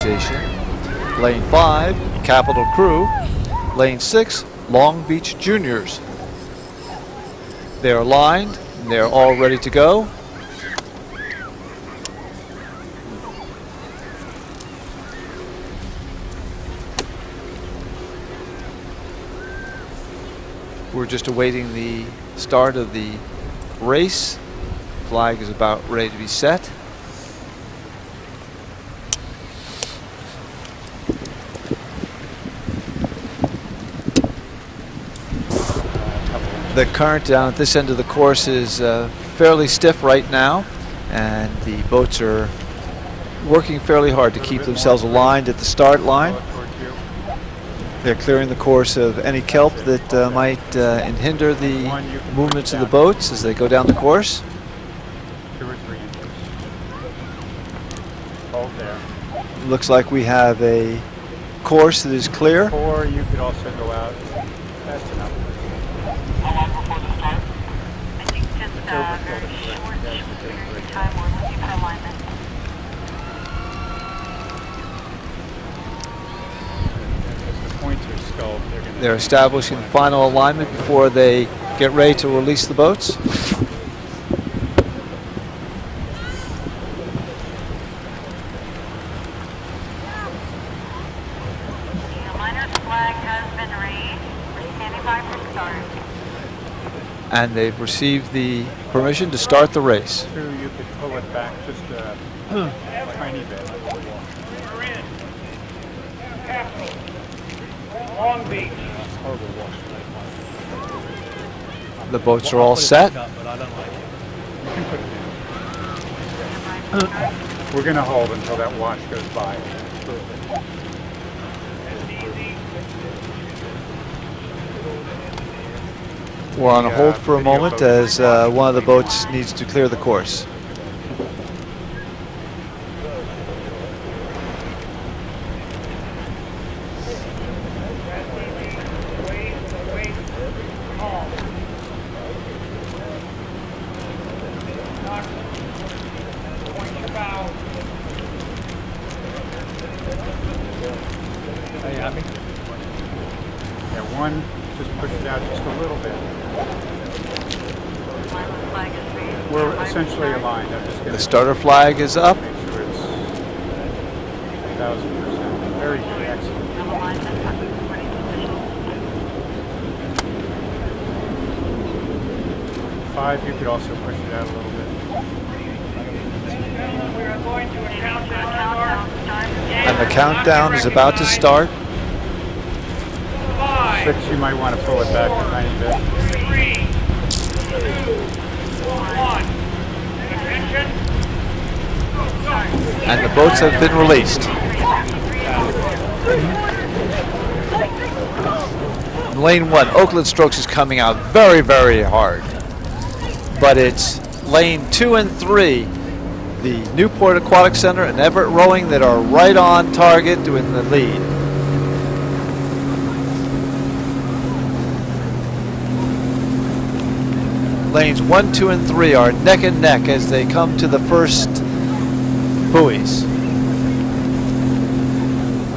Association. Lane 5, Capital Crew. Lane 6, Long Beach Juniors. They're lined, and they're all ready to go. We're just awaiting the start of the race. Flag is about ready to be set. The current down at this end of the course is fairly stiff right now, and the boats are working fairly hard to keep themselves aligned at the start line. They're clearing the course of any kelp that might hinder the movements of the boats as they go down the course. 2 or 3 inches. Hold there. Looks like we have a course that is clear. Or you could also go out. That's enough. How long before the start? I think just very short period of time we're looking for alignment. They're establishing final alignment before they get ready to release the boats. The aligner's flag has been raised. We're standing by for start. And they've received the permission to start the race. You could pull it back just a tiny bit. Marin, Capital, Long Beach. The boats are all set. We're going to hold until that wash goes by. We're on a hold for a moment as one of the boats needs to clear the course. The starter flag is up. Make sure it's 1,000%. Very good, excellent. 5, you could also push it out a little bit. We are going to a countdown. And the countdown is about to start. 5, 6, you might want to pull it back a tiny bit. 3, 2, 1. Attention. And the boats have been released. In lane 1, Oakland Strokes is coming out very, very hard. But it's lane 2 and 3, the Newport Aquatic Center and Everett Rowing, that are right on target doing the lead. Lanes 1, 2, and 3 are neck and neck as they come to the first buoys.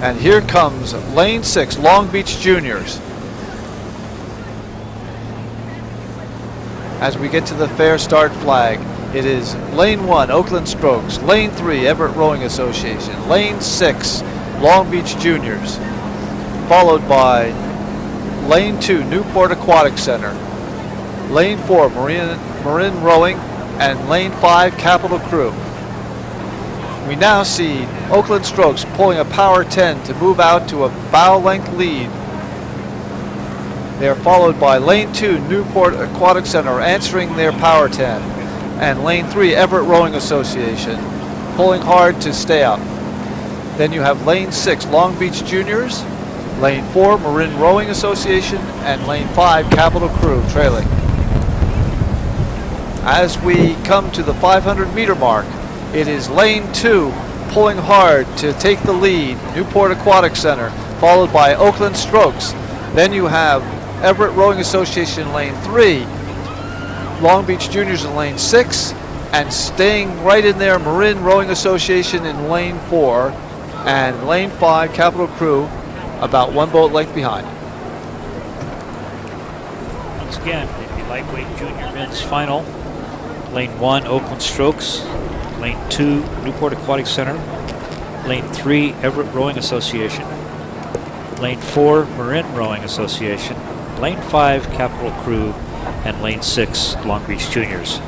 And here comes lane 6, Long Beach Juniors. As we get to the fair start flag, it is lane 1, Oakland Strokes, lane 3, Everett Rowing Association, lane 6, Long Beach Juniors, followed by lane 2, Newport Aquatic Center, lane 4, Marin Rowing, and lane 5, Capital Crew. We now see Oakland Strokes pulling a power 10 to move out to a bow length lead. They are followed by lane 2, Newport Aquatic Center, answering their power 10, and lane 3, Everett Rowing Association, pulling hard to stay up. Then you have lane 6, Long Beach Juniors, lane 4, Marin Rowing Association, and lane 5, Capital Crew trailing. As we come to the 500-meter mark, it is lane 2 pulling hard to take the lead, Newport Aquatic Center, followed by Oakland Strokes. Then you have Everett Rowing Association lane 3, Long Beach Juniors in lane 6, and staying right in there, Marin Rowing Association in lane 4, and lane 5, Capital Crew, about 1 boat length behind. Once again, the lightweight junior men's final. Lane 1, Oakland Strokes. Lane 2, Newport Aquatic Center. Lane 3, Everett Rowing Association. Lane 4, Marin Rowing Association. Lane 5, Capital Crew. And Lane 6, Long Beach Juniors.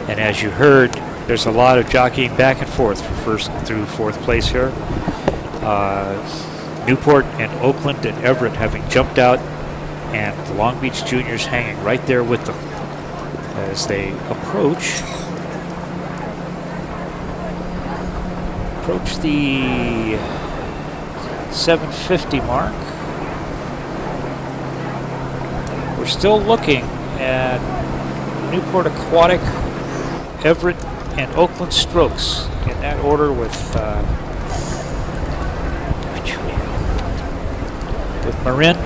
And as you heard, there's a lot of jockeying back and forth for first through fourth place here. Newport and Oakland and Everett having jumped out, and the Long Beach Juniors hanging right there with them as they approach the 750 mark. We're still looking at Newport Aquatic, Everett, and Oakland Strokes in that order, with Marin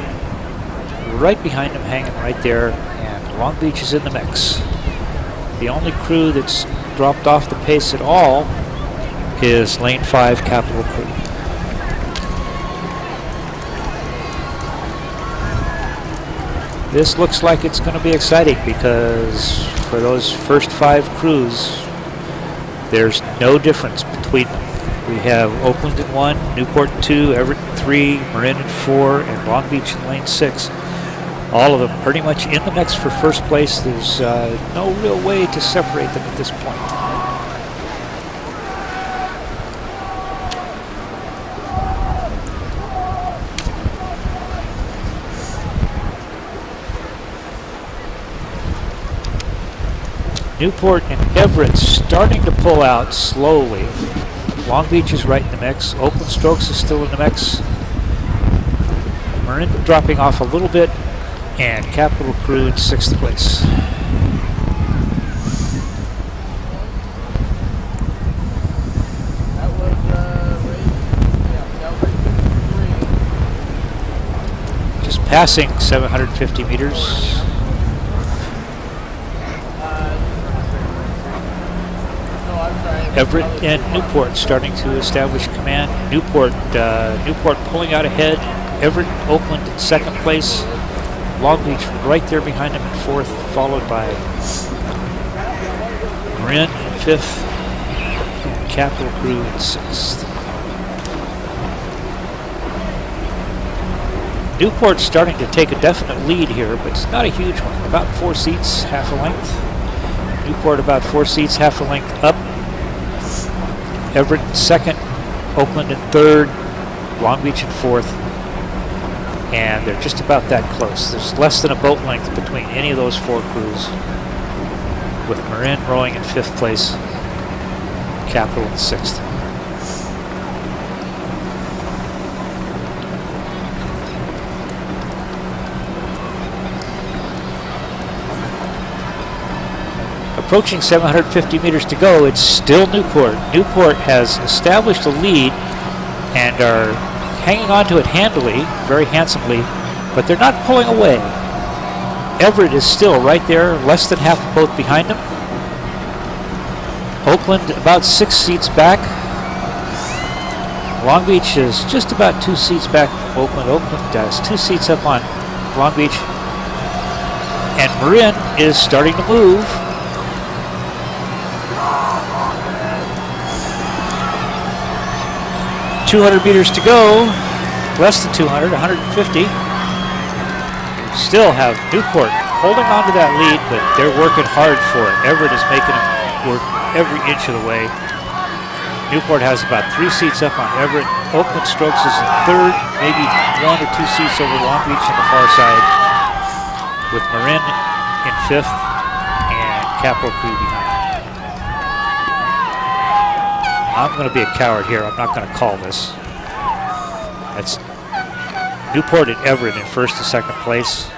right behind him, hanging right there, and Long Beach is in the mix. The only crew that's dropped off the pace at all is Lane 5, Capital Crew. This looks like it's going to be exciting, because for those first 5 crews, there's no difference between them. We have Oakland in 1, Newport in 2, Everett in 3, Marin in 4, and Long Beach in lane 6. All of them pretty much in the mix for first place. There's no real way to separate them at this point. Newport and Everett starting to pull out slowly. Long Beach is right in the mix. Oakland Strokes is still in the mix. Marin dropping off a little bit, and Capital Crew in 6th place. Just passing 750 meters. Everett and Newport starting to establish command. Newport pulling out ahead. Everett, Oakland in 2nd place. Long Beach right there behind him in 4th, followed by Marin in 5th, and Capital Crew in 6th. Newport's starting to take a definite lead here, but it's not a huge one. About 4 seats, half a length. Newport about 4 seats, half a length up. Everett in 2nd, Oakland in 3rd, Long Beach in 4th, and they're just about that close. There's less than a boat length between any of those 4 crews, with Marin rowing in 5th place, Capital in 6th. Approaching 750 meters to go, it's still Newport. Newport has established a lead and are hanging on to it handily, very handsomely, but they're not pulling away. Everett is still right there, less than half a boat behind him. Oakland about 6 seats back. Long Beach is just about 2 seats back from Oakland. Oakland has 2 seats up on Long Beach. And Marin is starting to move. .200 meters to go, less than 200, 150. Still have Newport holding on to that lead, but they're working hard for it. Everett is making them work every inch of the way. Newport has about 3 seats up on Everett. Oakland Strokes is in 3rd, maybe 1 or 2 seats over Long Beach on the far side, with Marin in 5th and Capital Crew behind. I'm going to be a coward here. I'm not going to call this. That's Newport and Everett in 1st and 2nd place.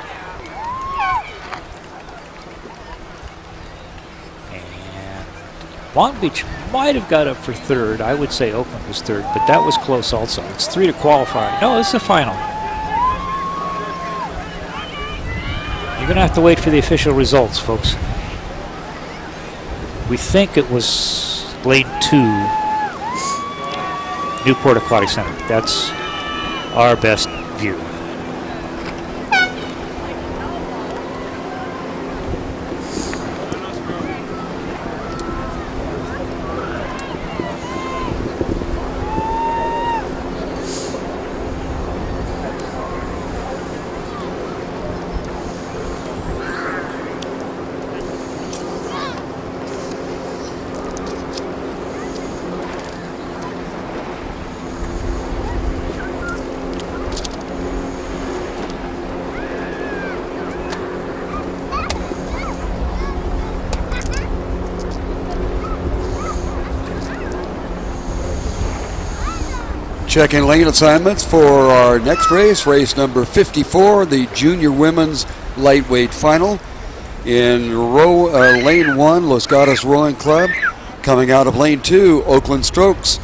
And Long Beach might have got up for 3rd. I would say Oakland was 3rd, but that was close also. It's 3 to qualify. No, it's the final. You're going to have to wait for the official results, folks. We think it was lane 2. Newport Aquatic Center. That's our best view. Checking lane assignments for our next race, race number 54, the Junior Women's Lightweight Final. In lane 1, Los Gatos Rowing Club. Coming out of lane 2, Oakland Strokes.